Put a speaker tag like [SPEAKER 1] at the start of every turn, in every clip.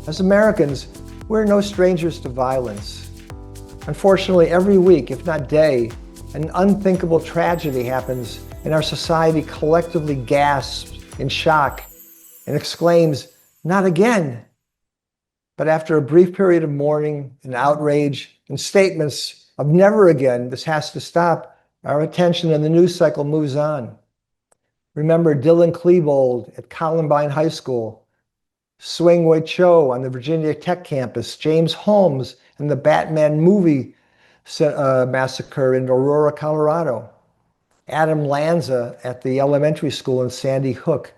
[SPEAKER 1] As Americans, we're no strangers to violence. Unfortunately, every week, if not day, an unthinkable tragedy happens and our society collectively gasps in shock and exclaims, "Not again." But after a brief period of mourning and outrage and statements of "never again, this has to stop," our attention and the news cycle moves on. Remember Dylan Klebold at Columbine High School, Swing-Wei Cho on the Virginia Tech campus, James Holmes and the Batman movie massacre in Aurora, Colorado, Adam Lanza at the elementary school in Sandy Hook,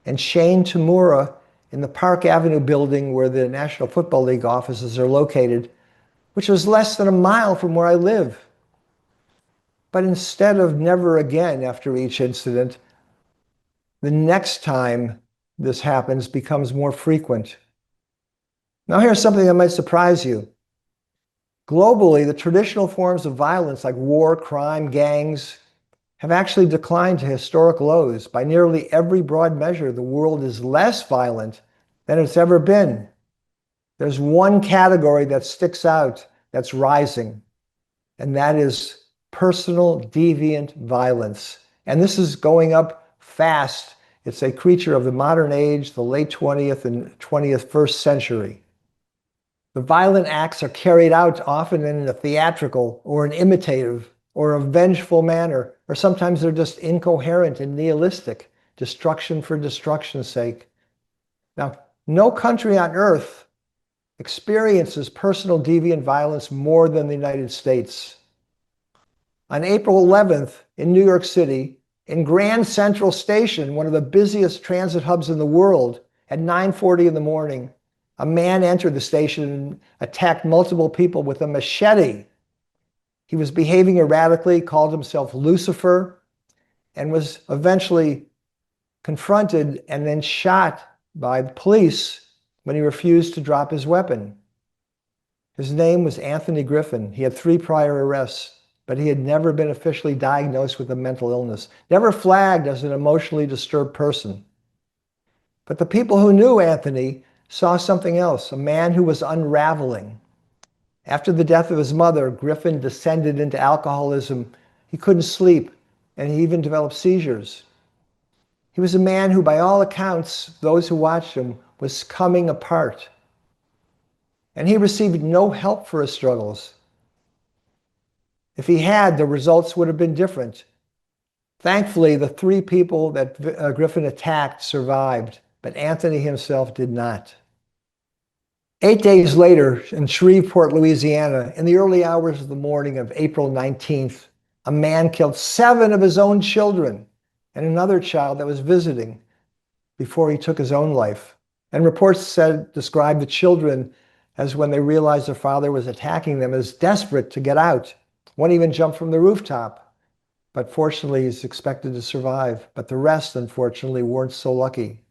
[SPEAKER 1] and Shane Tamura in the Park Avenue building where the National Football League offices are located, which was less than a mile from where I live. But instead of "never again" after each incident, the next time this happens becomes more frequent. Now here's something that might surprise you. Globally, the traditional forms of violence like war, crime, gangs have actually declined to historic lows. By nearly every broad measure, the world is less violent than it's ever been. There's one category that sticks out that's rising, and that is personal deviant violence. And this is going up fast. It's a creature of the modern age, the late 20th and 21st century. The violent acts are carried out often in a theatrical or an imitative or a vengeful manner, or sometimes they're just incoherent and nihilistic, destruction for destruction's sake. Now, no country on earth experiences personal deviant violence more than the United States. On April 11th in New York City, in Grand Central Station, one of the busiest transit hubs in the world, at 9:40 in the morning, a man entered the station and attacked multiple people with a machete. He was behaving erratically, called himself Lucifer, and was eventually confronted and then shot by the police when he refused to drop his weapon. His name was Anthony Griffin. He had 3 prior arrests, but he had never been officially diagnosed with a mental illness, never flagged as an emotionally disturbed person. But the people who knew Anthony saw something else, a man who was unraveling. After the death of his mother, Griffin descended into alcoholism. He couldn't sleep, and he even developed seizures. He was a man who, by all accounts, those who watched him, was coming apart. And he received no help for his struggles. If he had, the results would have been different. Thankfully, the 3 people that Griffin attacked survived, but Anthony himself did not. 8 days later, in Shreveport, Louisiana, in the early hours of the morning of April 19th, a man killed 7 of his own children and another child that was visiting before he took his own life. And reports described the children as, when they realized their father was attacking them, as desperate to get out. One even jumped from the rooftop, but fortunately he's expected to survive. But the rest, unfortunately, weren't so lucky.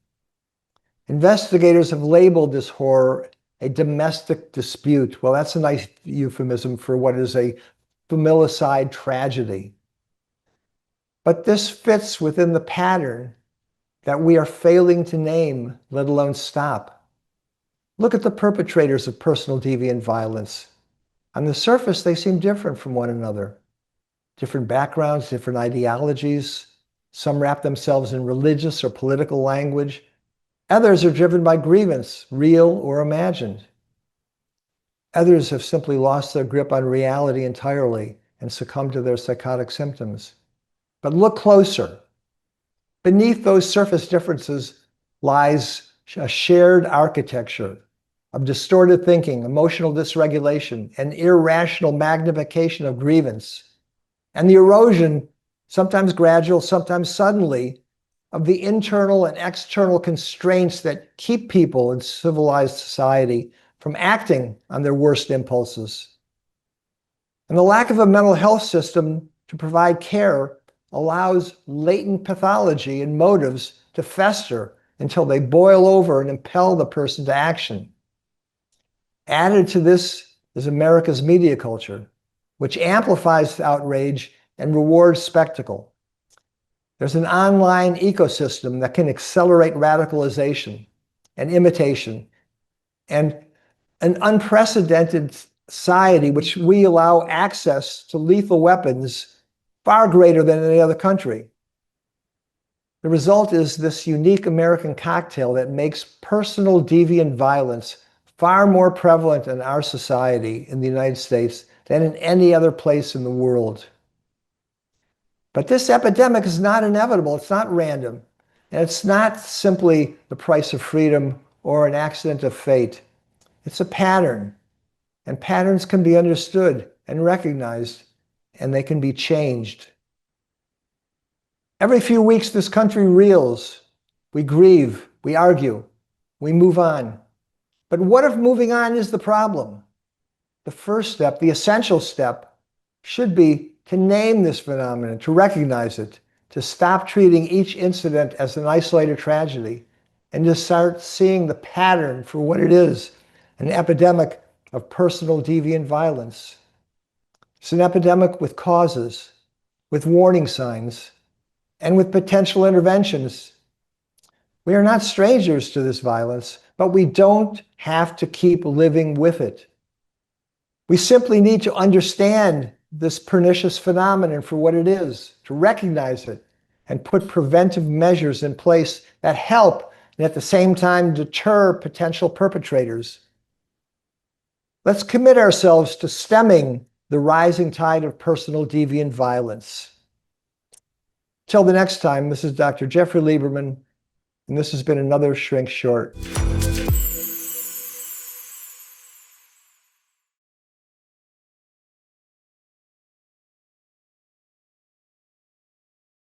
[SPEAKER 1] Investigators have labeled this horror a domestic dispute. Well, that's a nice euphemism for what is a familicide tragedy. But this fits within the pattern that we are failing to name, let alone stop. Look at the perpetrators of personal deviant violence. On the surface, they seem different from one another. Different backgrounds, different ideologies. Some wrap themselves in religious or political language. Others are driven by grievance, real or imagined. Others have simply lost their grip on reality entirely and succumbed to their psychotic symptoms. But look closer. Beneath those surface differences lies a shared architecture of distorted thinking, emotional dysregulation, and irrational magnification of grievance, and the erosion, sometimes gradual, sometimes suddenly, of the internal and external constraints that keep people in civilized society from acting on their worst impulses. And the lack of a mental health system to provide care allows latent pathology and motives to fester until they boil over and impel the person to action. Added to this is America's media culture, which amplifies outrage and rewards spectacle. There's an online ecosystem that can accelerate radicalization and imitation and an unprecedented society which we allow access to lethal weapons far greater than any other country. The result is this unique American cocktail that makes personal deviant violence far more prevalent in our society in the United States than in any other place in the world. But this epidemic is not inevitable, it's not random, and it's not simply the price of freedom or an accident of fate. It's a pattern, and patterns can be understood and recognized, and they can be changed. Every few weeks, this country reels. We grieve, we argue, we move on. But what if moving on is the problem? The first step, the essential step, should be to name this phenomenon, to recognize it, to stop treating each incident as an isolated tragedy, and to start seeing the pattern for what it is, an epidemic of personal deviant violence. It's an epidemic with causes, with warning signs, and with potential interventions. We are not strangers to this violence, but we don't have to keep living with it. We simply need to understand this pernicious phenomenon for what it is, to recognize it, and put preventive measures in place that help and at the same time deter potential perpetrators. Let's commit ourselves to stemming the rising tide of personal deviant violence. Till the next time, this is Dr. Jeffrey Lieberman, and this has been another Shrink Short.